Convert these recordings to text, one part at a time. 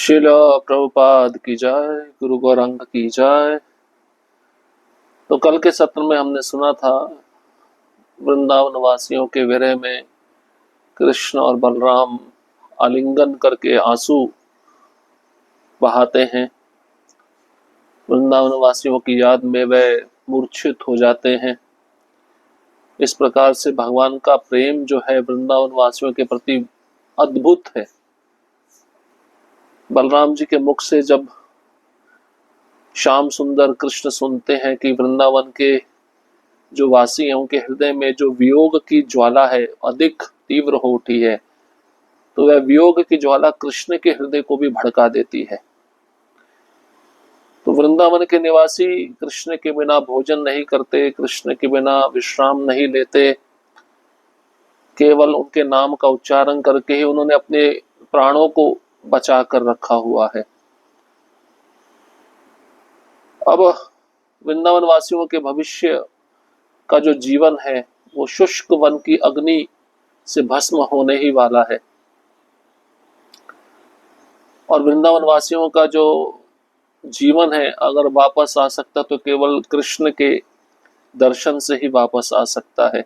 शिल प्रभुपाद की जय, गुरु गौरंग की जय। तो कल के सत्र में हमने सुना था वृंदावन वासियों के विरह में कृष्ण और बलराम आलिंगन करके आंसू बहाते हैं। वृंदावन वासियों की याद में वे मूर्छित हो जाते हैं। इस प्रकार से भगवान का प्रेम जो है वृंदावन वासियों के प्रति अद्भुत है। बलराम जी के मुख से जब श्याम सुंदर कृष्ण सुनते हैं कि वृंदावन के जो वासी हैं उनके हृदय में जो वियोग की ज्वाला है अधिक तीव्र हो उठी है, तो वह वियोग की ज्वाला कृष्ण के हृदय को भी भड़का देती है। तो वृंदावन के निवासी कृष्ण के बिना भोजन नहीं करते, कृष्ण के बिना विश्राम नहीं लेते। केवल उनके नाम का उच्चारण करके ही उन्होंने अपने प्राणों को बचा कर रखा हुआ है। अब वृंदावन वासियों के भविष्य का जो जीवन है वो शुष्क वन की अग्नि से भस्म होने ही वाला है। और वृंदावन वासियों का जो जीवन है अगर वापस आ सकता तो केवल कृष्ण के दर्शन से ही वापस आ सकता है।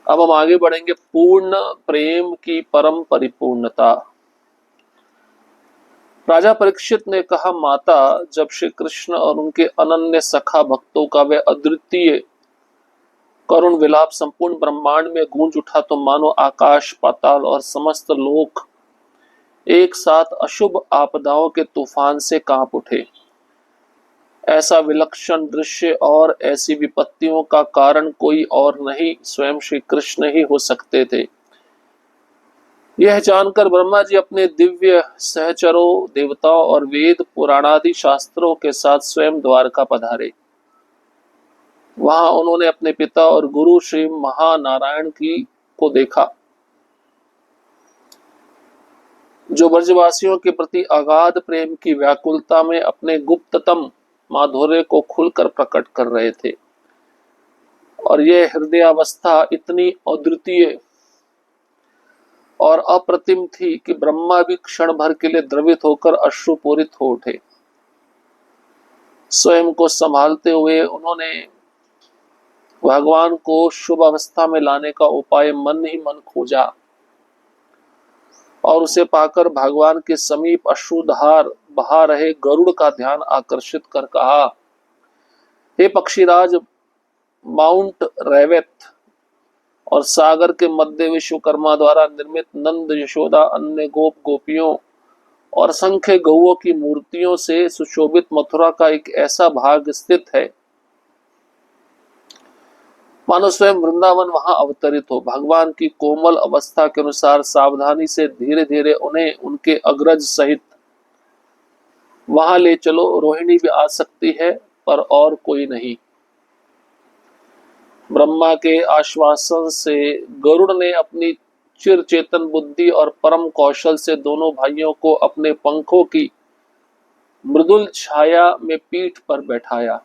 अब हम आगे बढ़ेंगे। पूर्ण प्रेम की परम परिपूर्णता। राजा परीक्षित ने कहा, माता, जब श्री कृष्ण और उनके अनन्य सखा भक्तों का वह अद्वितीय करुण विलाप संपूर्ण ब्रह्मांड में गूंज उठा तो मानो आकाश पाताल और समस्त लोक एक साथ अशुभ आपदाओं के तूफान से कांप उठे। ऐसा विलक्षण दृश्य और ऐसी विपत्तियों का कारण कोई और नहीं, स्वयं श्री कृष्ण ही हो सकते थे। यह जानकर ब्रह्मा जी अपने दिव्य सहचरों, देवताओं और वेद पुराणादि शास्त्रों के साथ स्वयं द्वारका पधारे। वहां उन्होंने अपने पिता और गुरु श्री महानारायण की को देखा, जो ब्रजवासियों के प्रति अगाध प्रेम की व्याकुलता में अपने गुप्ततम माधुर्य को खुलकर प्रकट कर रहे थे। और यह हृदयावस्था इतनी अद्वितीय और अप्रतिम थी कि ब्रह्मा भी क्षण भर के लिए द्रवित होकर अश्रुपूरित हो उठे। स्वयं को संभालते हुए उन्होंने भगवान को शुभ अवस्था में लाने का उपाय मन ही मन खोजा और उसे पाकर भगवान के समीप अश्रुधार बहा रहे गरुड़ का ध्यान आकर्षित कर कहा, हे पक्षीराज, माउंट रेवेत और सागर के मध्य विश्वकर्मा द्वारा निर्मित नंद, यशोदा, अन्य गोप गोपियों और असंख्य गौओं की मूर्तियों से सुशोभित मथुरा का एक ऐसा भाग स्थित है मानो स्वयं वृंदावन वहां अवतरित हो। भगवान की कोमल अवस्था के अनुसार सावधानी से धीरे धीरे उन्हें उनके अग्रज सहित वहां ले चलो। रोहिणी भी आ सकती है पर और कोई नहीं। ब्रह्मा के आश्वासन से गरुड़ ने अपनी चिर चेतन बुद्धि और परम कौशल से दोनों भाइयों को अपने पंखों की मृदुल छाया में पीठ पर बैठाया।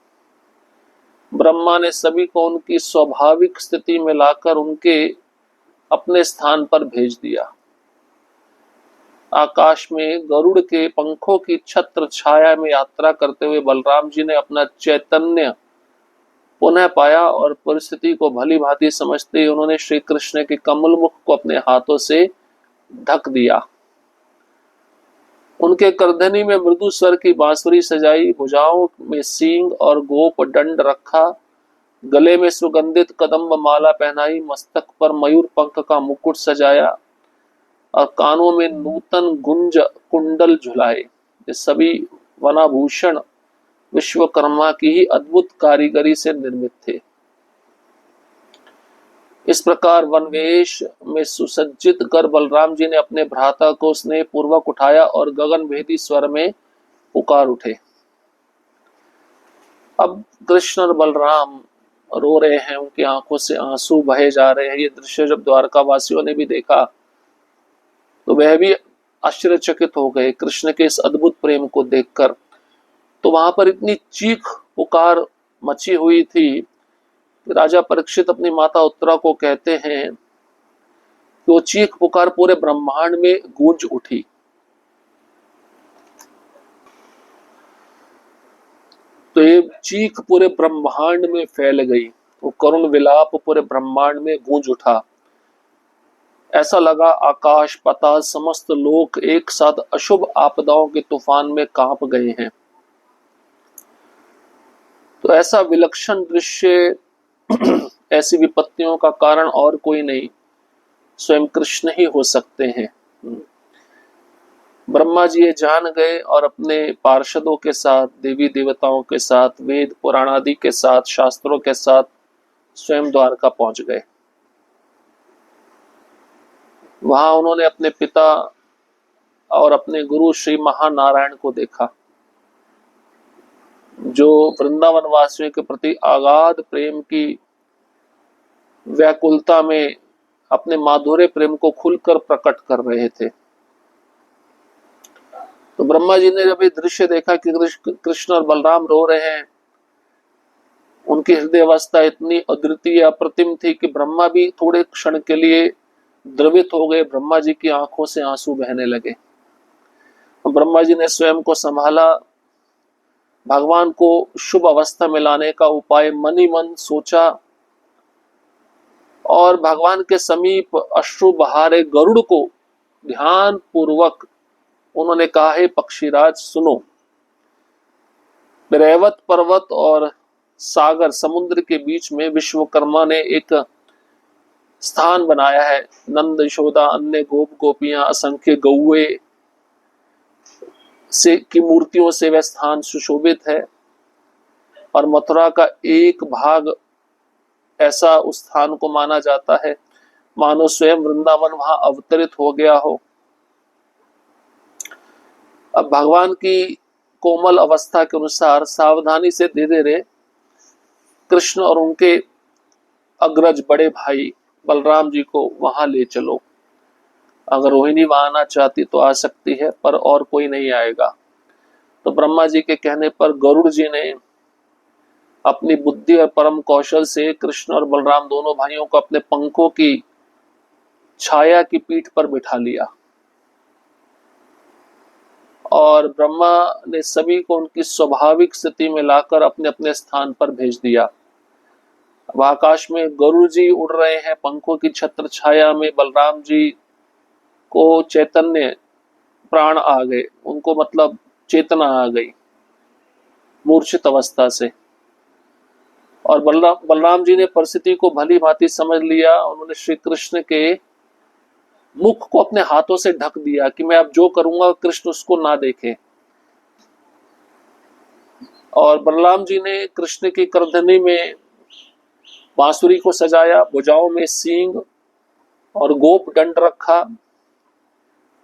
ब्रह्मा ने सभी को उनकी स्वाभाविक स्थिति में लाकर उनके अपने स्थान पर भेज दिया। आकाश में गरुड़ के पंखों की छत्र छाया में यात्रा करते हुए बलराम जी ने अपना चैतन्य पुनः पाया और परिस्थिति को भली भांति समझते ही उन्होंने श्री कृष्ण के कमल मुख को अपने हाथों से ढक दिया। उनके करधनी में मृदु स्वर की बांसुरी सजाई, भुजाओं में सींग और गोप दंड रखा, गले में सुगंधित कदम्ब माला पहनाई, मस्तक पर मयूर पंख का मुकुट सजाया और कानों में नूतन गुंज कुंडल झुलाए। ये सभी वनाभूषण विश्वकर्मा की ही अद्भुत कारीगरी से निर्मित थे। इस प्रकार वनवेश में सुसज्जित कर बलराम जी ने अपने भ्राता को स्नेह पूर्वक उठाया और गगन भेदी स्वर में पुकार उठे। अब कृष्ण और बलराम रो रहे हैं, उनकी आंखों से आंसू बहे जा रहे हैं। ये दृश्य जब द्वारका वासियों ने भी देखा तो वह भी आश्चर्यचकित हो गए कृष्ण के इस अद्भुत प्रेम को देखकर। तो वहां पर इतनी चीख पुकार मची हुई थी कि राजा परीक्षित अपनी माता उत्तरा को कहते हैं कि वो चीख पुकार पूरे ब्रह्मांड में गूंज उठी। तो ये चीख पूरे ब्रह्मांड में फैल गई, वो करुण विलाप पूरे ब्रह्मांड में गूंज उठा। ऐसा लगा आकाश पाताल समस्त लोक एक साथ अशुभ आपदाओं के तूफान में कांप गए हैं। तो ऐसा विलक्षण दृश्य ऐसी विपत्तियों का कारण और कोई नहीं, स्वयं कृष्ण ही हो सकते हैं। ब्रह्मा जी ये जान गए और अपने पार्षदों के साथ, देवी देवताओं के साथ, वेद पुराण आदि के साथ, शास्त्रों के साथ स्वयं द्वारका पहुंच गए। वहां उन्होंने अपने पिता और अपने गुरु श्री महानारायण को देखा, जो वृंदावन वासियों के प्रति अगाध प्रेम की व्याकुलता में अपने माधुर्य प्रेम को खुलकर प्रकट कर रहे थे। तो ब्रह्मा जी ने जब ये दृश्य देखा कि कृष्ण और बलराम रो रहे हैं, उनकी हृदय अवस्था इतनी अद्वितीय अप्रतिम थी कि ब्रह्मा भी थोड़े क्षण के लिए द्रवित हो गए। ब्रह्मा जी की आंखों से आंसू बहने लगे। ब्रह्मा जी ने स्वयं को संभाला, भगवान को शुभ अवस्था में लाने का उपाय मन ही मन सोचा और भगवान के समीप अश्रु बहारे गरुड़ को ध्यान पूर्वक उन्होंने कहा, हे पक्षीराज सुनो, रेवत पर्वत और सागर समुद्र के बीच में विश्वकर्मा ने एक स्थान बनाया है। नंद यशोदा अन्य गोप गोपियां असंख्य गौए से की मूर्तियों से वह स्थान सुशोभित है और मथुरा का एक भाग ऐसा उस स्थान को माना जाता है मानो स्वयं वृंदावन वहां अवतरित हो गया हो। अब भगवान की कोमल अवस्था के अनुसार सावधानी से धीरे धीरे कृष्ण और उनके अग्रज बड़े भाई बलराम जी को वहां ले चलो। अगर रोहिणी वहां आना चाहती तो आ सकती है, पर और कोई नहीं आएगा। तो ब्रह्मा जी के कहने पर गरुड़ जी ने अपनी बुद्धि और परम कौशल से कृष्ण और बलराम दोनों भाइयों को अपने पंखों की छाया की पीठ पर बिठा लिया और ब्रह्मा ने सभी को उनकी स्वाभाविक स्थिति में लाकर अपने अपने स्थान पर भेज दिया। अब आकाश में गरुड़ जी उड़ रहे हैं पंखों की छत्र छाया में। बलराम जी को चैतन्य प्राण आ गए, उनको मतलब चेतना आ गई मूर्छित अवस्था से। और बलराम जी ने परिस्थिति को भली भांति समझ लिया। उन्होंने श्री कृष्ण के मुख को अपने हाथों से ढक दिया कि मैं अब जो करूंगा कृष्ण उसको ना देखे। और बलराम जी ने कृष्ण की करधनी में बांसुरी को सजाया, भुजाओं में सींग और गोप दंड रखा।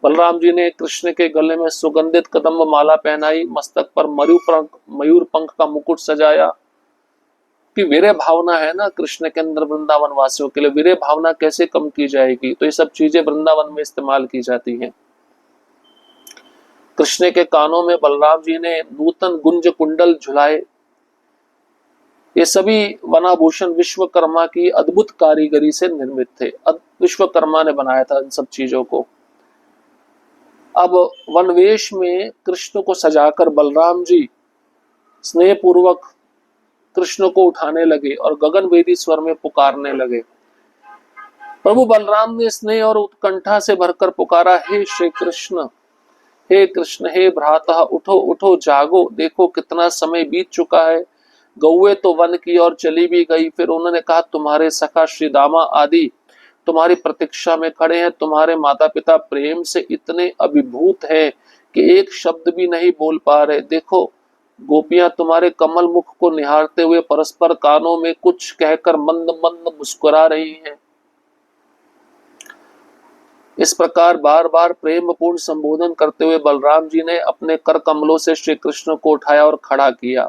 बलराम जी ने कृष्ण के गले में सुगंधित कदम्ब माला पहनाई, मस्तक पर मयूर पंख का मुकुट सजाया। कि वीर्य भावना है ना कृष्ण के अंदर वृंदावन वासियों के लिए, वीर्य भावना कैसे कम की जाएगी। तो ये सब चीजें वृंदावन में इस्तेमाल की जाती हैं। कृष्ण के कानों में बलराम जी ने नूतन गुंज कुंडल झुलाए। ये सभी वनाभूषण विश्वकर्मा की अद्भुत कारीगरी से निर्मित थे। विश्वकर्मा ने बनाया था इन सब चीजों को। अब वनवेश में कृष्ण को सजाकर बलराम जी स्नेह पूर्वक कृष्ण को उठाने लगे और गगनभेदी स्वर में पुकारने लगे। प्रभु बलराम ने स्नेह और उत्कंठा से भरकर पुकारा, हे श्री कृष्ण, हे कृष्ण, हे भ्राता, उठो उठो जागो, देखो कितना समय बीत चुका है। गौए तो वन की ओर चली भी गई। फिर उन्होंने कहा, तुम्हारे सखा श्री दामा आदि तुम्हारी प्रतीक्षा में खड़े हैं। तुम्हारे माता पिता प्रेम से इतने अभिभूत हैं कि एक शब्द भी नहीं बोल पा रहे। देखो गोपियां तुम्हारे कमल मुख को निहारते हुए परस्पर कानों में कुछ कहकर मंद मंद मुस्कुरा रही हैं। इस प्रकार बार बार प्रेम पूर्ण संबोधन करते हुए बलराम जी ने अपने कर कमलों से श्री कृष्ण को उठाया और खड़ा किया।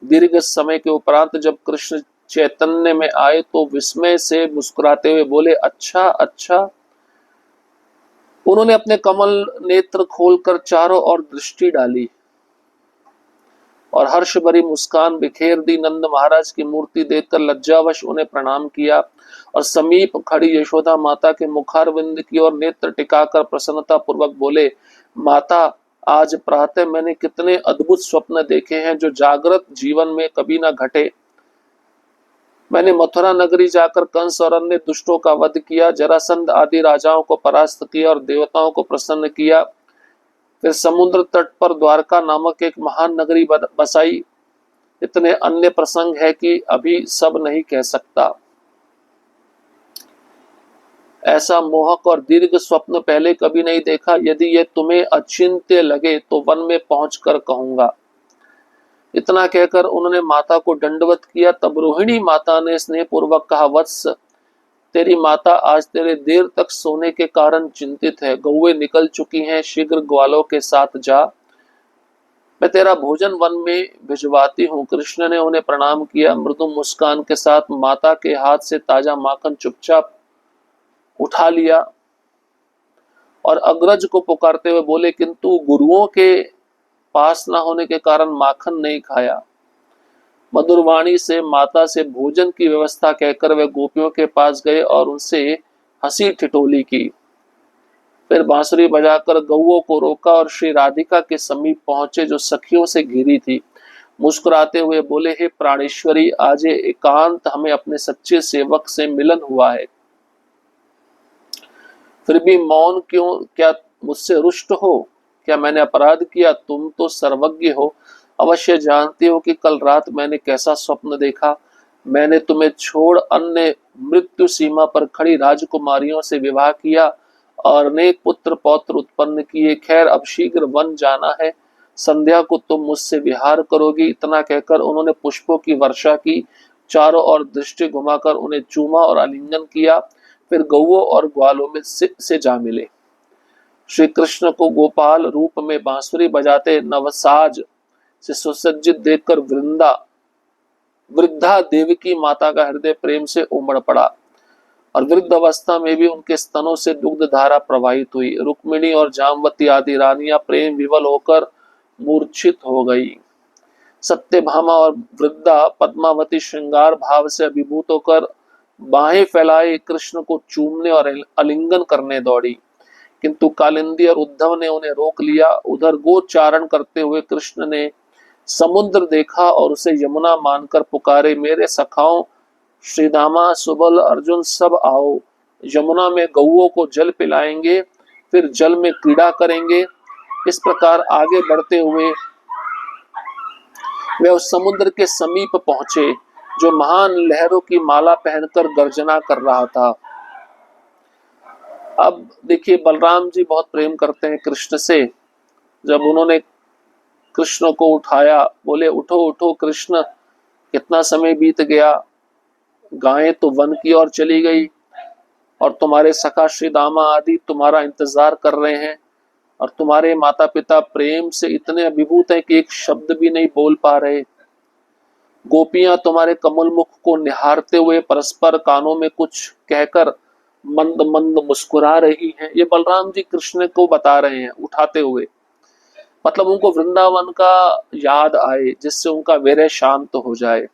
दीर्घ समय के उपरांत जब कृष्ण चैतन्य में आए तो विस्मय से मुस्कुराते हुए बोले, अच्छा अच्छा। उन्होंने अपने कमल नेत्र खोलकर चारों ओर दृष्टि डाली और हर्ष भरी मुस्कान बिखेर दी। नंद महाराज की मूर्ति देखकर लज्जावश उन्हें प्रणाम किया और समीप खड़ी यशोदा माता के मुखारविंद की ओर नेत्र टिकाकर प्रसन्नता पूर्वक बोले, माता आज प्रातः मैंने कितने अद्भुत स्वप्न देखे हैं जो जागृत जीवन में कभी ना घटे। मैंने मथुरा नगरी जाकर कंस और अन्य दुष्टों का वध किया, जरासंध आदि राजाओं को परास्त किया और देवताओं को प्रसन्न किया। फिर समुद्र तट पर द्वारका नामक एक महान नगरी बसाई। इतने अन्य प्रसंग है कि अभी सब नहीं कह सकता। ऐसा मोहक और दीर्घ स्वप्न पहले कभी नहीं देखा। यदि ये तुम्हें अचिंत्य लगे तो वन में पहुंचकर कहूंगा। इतना कहकर उन्होंने माता को दंडवत किया। तब रोहिणी माता ने स्नेह पूर्वक कहा, वत्स, तेरी माता आज तेरे देर तक सोने के कारण चिंतित है। गौएं निकल चुकी हैं, शीघ्र ग्वालों के साथ जा, मैं तेरा भोजन वन में भिजवाती हूँ। कृष्ण ने उन्हें प्रणाम किया। मृदु मुस्कान के साथ माता के हाथ से ताजा माखन चुपचाप उठा लिया और अग्रज को पुकारते हुए बोले, किंतु गुरुओं के पास न होने के कारण माखन नहीं खाया। मधुर वाणी से माता से भोजन की व्यवस्था कहकर वे गोपियों के पास गए और उनसे हंसी ठिठोली की। फिर बांसुरी बजाकर गौओं को रोका और श्री राधिका के समीप पहुंचे जो सखियों से घिरी थी। मुस्कुराते हुए बोले, हे प्राणेश्वरी, आज एकांत हमें अपने सच्चे सेवक से मिलन हुआ है, फिर भी मौन क्यों? क्या मुझसे रुष्ट हो? क्या मैंने अपराध किया? तुम तो सर्वज्ञ हो, अवश्य जानती हो कि कल रात मैंने कैसा स्वप्न देखा। मैंने तुम्हें छोड़ अन्य मृत्यु सीमा पर खड़ी राजकुमारियों से विवाह किया और अनेक पुत्र पौत्र उत्पन्न किए। खैर, अब शीघ्र वन जाना है, संध्या को तुम मुझसे विहार करोगी। इतना कहकर उन्होंने पुष्पों की वर्षा की, चारों ओर दृष्टि घुमाकर उन्हें चूमा और आलिंगन किया। फिर गौओं और ग्वालों में से जा मिले। श्री कृष्ण को गोपाल रूप में बांसुरी बजाते नवसाज से सुसज्जित देखकर वृद्धा देवकी माता का हृदय प्रेम से उमड़ पड़ा और वृद्ध अवस्था में भी उनके स्तनों से दुग्ध धारा प्रवाहित हुई। रुक्मिणी और जामवती आदि रानियां प्रेम विवल होकर मूर्छित हो गई। सत्यभामा और वृद्धा पद्मावती श्रृंगार भाव से अभिभूत होकर बाहें फैलाए कृष्ण को चूमने और आलिंगन करने दौड़ी, किंतु कालिंदी और उद्धव ने उन्हें रोक लिया। उधर गोचारण करते हुए कृष्ण ने समुद्र देखा और उसे यमुना मानकर पुकारे, मेरे सखाओं श्रीदामा, सुबल, अर्जुन सब आओ, यमुना में गौओं को जल पिलाएंगे, फिर जल में क्रीड़ा करेंगे। इस प्रकार आगे बढ़ते हुए वे उस समुद्र के समीप पहुंचे जो महान लहरों की माला पहनकर गर्जना कर रहा था। अब देखिए, बलराम जी बहुत प्रेम करते हैं कृष्ण से। जब उन्होंने कृष्ण को उठाया, बोले, उठो उठो कृष्ण, कितना समय बीत गया। गायें तो वन की ओर चली गई और तुम्हारे सखा श्री दामा आदि तुम्हारा इंतजार कर रहे हैं और तुम्हारे माता पिता प्रेम से इतने अभिभूत हैं कि एक शब्द भी नहीं बोल पा रहे। गोपियां तुम्हारे कमल मुख को निहारते हुए परस्पर कानों में कुछ कहकर मंद मंद मुस्कुरा रही हैं। ये बलराम जी कृष्ण को बता रहे हैं उठाते हुए, मतलब उनको वृंदावन का याद आए जिससे उनका विरह शांत हो जाए।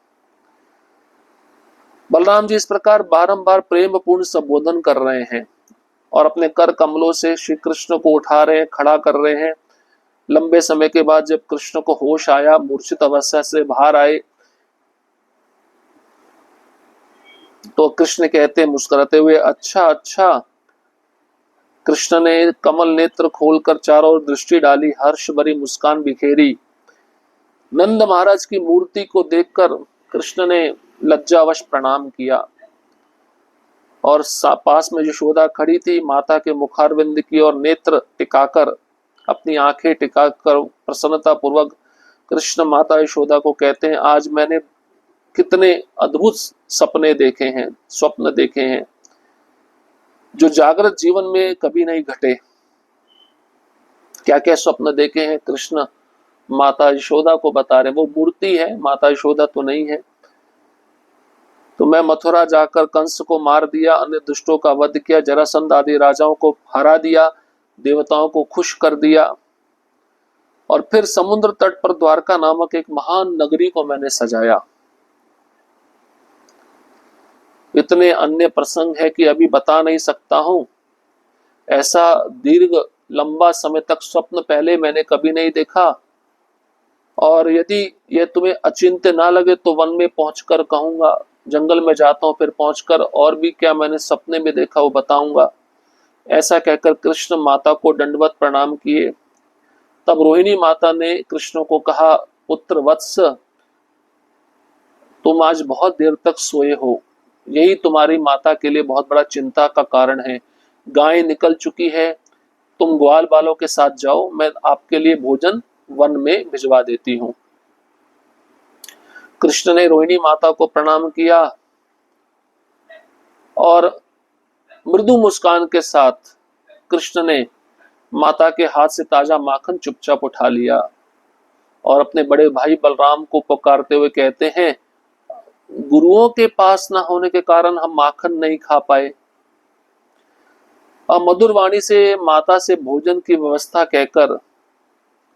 बलराम जी इस प्रकार बारंबार प्रेम पूर्ण संबोधन कर रहे हैं और अपने कर कमलों से श्री कृष्ण को उठा रहे हैं, खड़ा कर रहे हैं। लंबे समय के बाद जब कृष्ण को होश आया, मूर्छित अवस्था से बाहर आए, तो कृष्ण कहते मुस्कुराते हुए, अच्छा अच्छा। कृष्ण ने कमल नेत्र खोलकर चारों ओर दृष्टि डाली, हर्ष भरी मुस्कान बिखेरी। नंद महाराज की मूर्ति को देखकर कृष्ण ने लज्जावश प्रणाम किया और पास में यशोदा खड़ी थी। माता के मुखारविंद की ओर नेत्र टिकाकर, अपनी आंखें टिकाकर प्रसन्नता पूर्वक कृष्ण माता यशोदा को कहते हैं, आज मैंने कितने अद्भुत सपने देखे हैं, स्वप्न देखे हैं जो जागृत जीवन में कभी नहीं घटे। क्या क्या स्वप्न देखे हैं कृष्ण माता यशोदा को बता रहे। वो मूर्ति है, माता यशोदा तो नहीं है। तो मैं मथुरा जाकर कंस को मार दिया, अन्य दुष्टों का वध किया, जरासंध आदि राजाओं को हरा दिया, देवताओं को खुश कर दिया और फिर समुद्र तट पर द्वारका नामक एक महान नगरी को मैंने सजाया। इतने अन्य प्रसंग है कि अभी बता नहीं सकता हूं। ऐसा दीर्घ लंबा समय तक स्वप्न पहले मैंने कभी नहीं देखा, और यदि यह तुम्हें अचिंत्य ना लगे तो वन में पहुंचकर कहूंगा, जंगल में जाता हूं, फिर पहुंचकर और भी क्या मैंने सपने में देखा वो बताऊंगा। ऐसा कहकर कृष्ण माता को दंडवत प्रणाम किए। तब रोहिणी माता ने कृष्ण को कहा, पुत्र वत्स, तुम आज बहुत देर तक सोए हो, यही तुम्हारी माता के लिए बहुत बड़ा चिंता का कारण है। गाय निकल चुकी है, तुम ग्वाल बालों के साथ जाओ, मैं आपके लिए भोजन वन में भिजवा देती हूँ। कृष्ण ने रोहिणी माता को प्रणाम किया और मृदु मुस्कान के साथ कृष्ण ने माता के हाथ से ताजा माखन चुपचाप उठा लिया और अपने बड़े भाई बलराम को पुकारते हुए कहते हैं, गुरुओं के पास न होने के कारण हम माखन नहीं खा पाए। और मधुर वाणी से माता से भोजन की व्यवस्था कहकर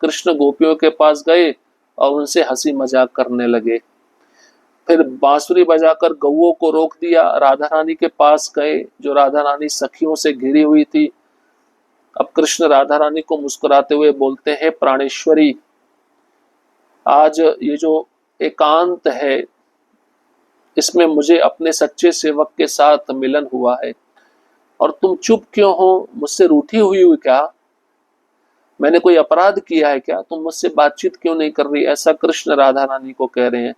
कृष्ण गोपियों के पास गए और उनसे हंसी मजाक करने लगे। फिर बांसुरी बजाकर गौओं को रोक दिया, राधा रानी के पास गए जो राधा रानी सखियों से घिरी हुई थी। अब कृष्ण राधा रानी को मुस्कुराते हुए बोलते हैं, प्राणेश्वरी, आज ये जो एकांत है इसमें मुझे अपने सच्चे सेवक के साथ मिलन हुआ है, और तुम चुप क्यों हो? मुझसे रूठी हुई हो क्या? मैंने कोई अपराध किया है क्या? तुम मुझसे बातचीत क्यों नहीं कर रही? ऐसा कृष्ण राधा रानी को कह रहे हैं।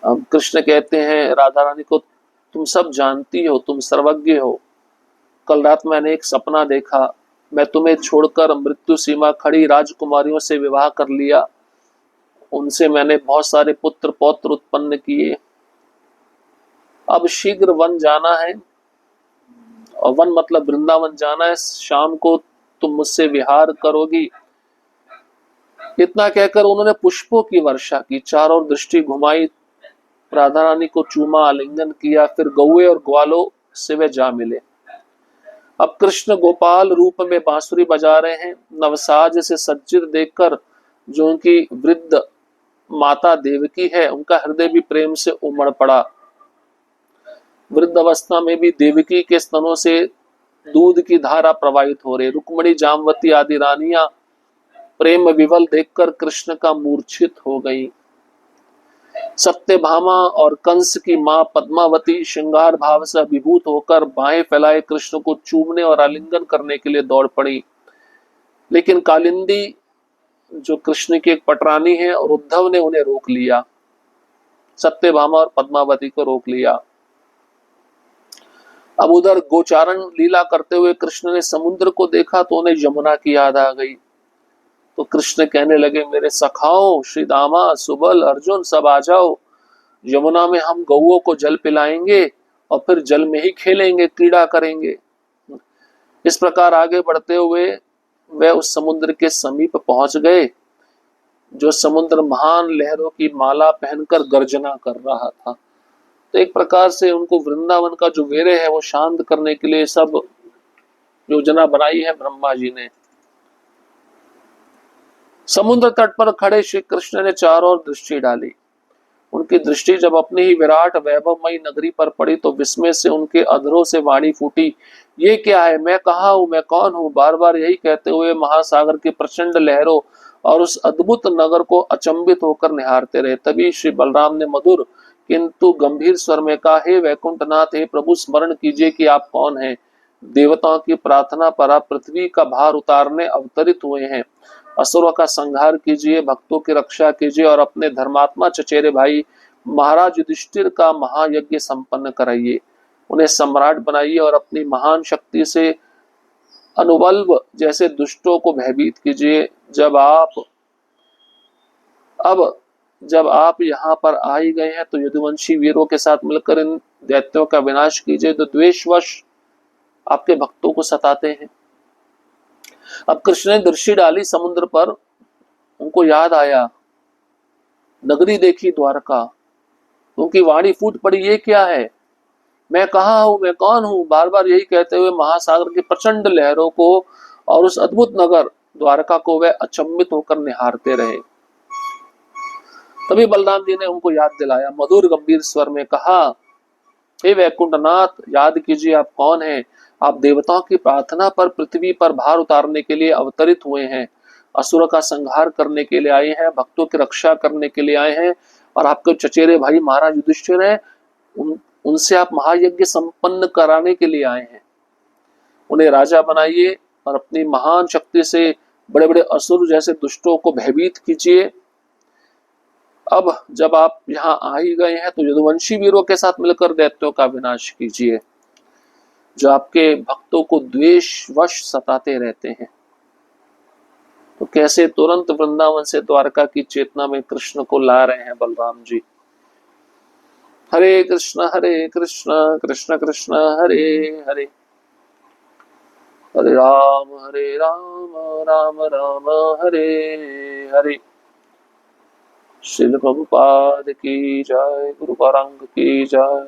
अब कृष्ण कहते हैं राधा रानी को, तुम सब जानती हो, तुम सर्वज्ञ हो। कल रात मैंने एक सपना देखा, मैं तुम्हें छोड़कर मृत्यु सीमा खड़ी राजकुमारियों से विवाह कर लिया, उनसे मैंने बहुत सारे पुत्र पौत्र उत्पन्न किए। अब शीघ्र वन जाना है, और वन मतलब वृंदावन जाना है, शाम को तुम मुझसे विहार करोगी। इतना कहकर उन्होंने पुष्पों की वर्षा की, चारों ओर दृष्टि घुमाई, राधा रानी को चूमा, आलिंगन किया, फिर गौए और ग्वालों से वे जा मिले। अब कृष्ण गोपाल रूप में बांसुरी बजा रहे हैं। नवसाज से सज्जित देखकर जो उनकी वृद्ध माता देवकी है, उनका हृदय भी प्रेम से उमड़ पड़ा। वृद्ध अवस्था में भी देवकी के स्तनों से दूध की धारा प्रवाहित हो रही। रुक्मणी, जामवती आदि रानियां प्रेम विवल देखकर कृष्ण का मूर्छित हो गई। सत्यभामा और कंस की मां पद्मावती श्रृंगार भाव से अभिभूत होकर बाहें फैलाए कृष्ण को चूमने और आलिंगन करने के लिए दौड़ पड़ी। लेकिन कालिंदी जो कृष्ण की एक पटरानी है, और उद्धव ने उन्हें रोक लिया, सत्यभामा और पद्मावती को रोक लिया। अब उधर गोचारण लीला करते हुए कृष्ण ने समुद्र को देखा तो उन्हें यमुना की याद आ गई। तो कृष्ण कहने लगे, मेरे सखाओ, श्री दामा, सुबल, अर्जुन, सब आ जाओ, यमुना में हम गौओं को जल पिलाएंगे और फिर जल में ही खेलेंगे, क्रीड़ा करेंगे। इस प्रकार आगे बढ़ते हुए वे उस समुद्र के समीप पहुंच गए, जो समुद्र महान लहरों की माला पहनकर गर्जना कर रहा था। तो एक प्रकार से उनको वृंदावन का जो वेरे है वो शांत करने के लिए सब योजना बनाई है ब्रह्मा जी ने। समुद्र तट पर खड़े श्री कृष्ण ने चारों ओर दृष्टि डाली। उनकी दृष्टि जब अपनी ही विराट वैभवमयी नगरी पर पड़ी तो विस्मय से उनके अधरों से वाणी फूटी, ये क्या है? मैं कहाँ हूँ? मैं कौन हूँ? बार बार यही कहते हुए महासागर की प्रचंड लहरों और उस अद्भुत नगर को अचंबित होकर निहारते रहे। तभी श्री बलराम ने मधुर किंतु गंभीर स्वर में कहा, हे वैकुंठनाथ, हे प्रभु, स्मरण कीजिए कि आप कौन हैं। देवताओं की प्रार्थना पर आप पृथ्वी का भार उतारने अवतरित हुए हैं। असुरों का संहार कीजिए, भक्तों की रक्षा कीजिए और अपने धर्मात्मा चचेरे भाई महाराज युधिष्ठिर का महायज्ञ संपन्न कराइए। उन्हें सम्राट बनाइए और अपनी महान शक्ति से अनुबल्ब जैसे दुष्टों को भयभीत कीजिए। जब आप यहाँ पर आ ही गए हैं तो यदुवंशी वीरों के साथ मिलकर इन दैत्यों का विनाश कीजिए, तो द्वेषवश आपके भक्तों को सताते हैं। अब कृष्ण ने दृष्टि डाली समुद्र पर, उनको याद आया, नगरी देखी द्वारका, उनकी वाणी फूट पड़ी, ये क्या है? मैं कहाँ हूँ? मैं कौन हूँ? बार बार यही कहते हुए महासागर की प्रचंड लहरों को और उस अद्भुत नगर द्वारका को वे अचंबित होकर निहारते रहे। तभी बलराम जी ने उनको याद दिलाया, मधुर गंभीर स्वर में कहा, हे वैकुंठनाथ, याद कीजिए आप कौन हैं। आप देवताओं की प्रार्थना पर पृथ्वी पर भार उतारने के लिए अवतरित हुए हैं, असुर का संहार करने के लिए आए हैं, भक्तों की रक्षा करने के लिए आए हैं। और आपके चचेरे भाई महाराज युधिष्ठिर हैं, उनसे आप महायज्ञ संपन्न कराने के लिए आए हैं। उन्हें राजा बनाइए और अपनी महान शक्ति से बड़े बड़े असुर जैसे दुष्टों को भयभीत कीजिए। अब जब आप यहाँ आ ही गए हैं तो यदुवंशी वीरों के साथ मिलकर दैत्यों का विनाश कीजिए, जो आपके भक्तों को द्वेषवश सताते रहते हैं। तो कैसे तुरंत वृंदावन से द्वारका की चेतना में कृष्ण को ला रहे हैं बलराम जी। हरे कृष्ण कृष्ण कृष्ण हरे हरे, हरे राम राम राम हरे हरे। श्रील प्रभुपाद की जय, गुरु गौरांग की जय।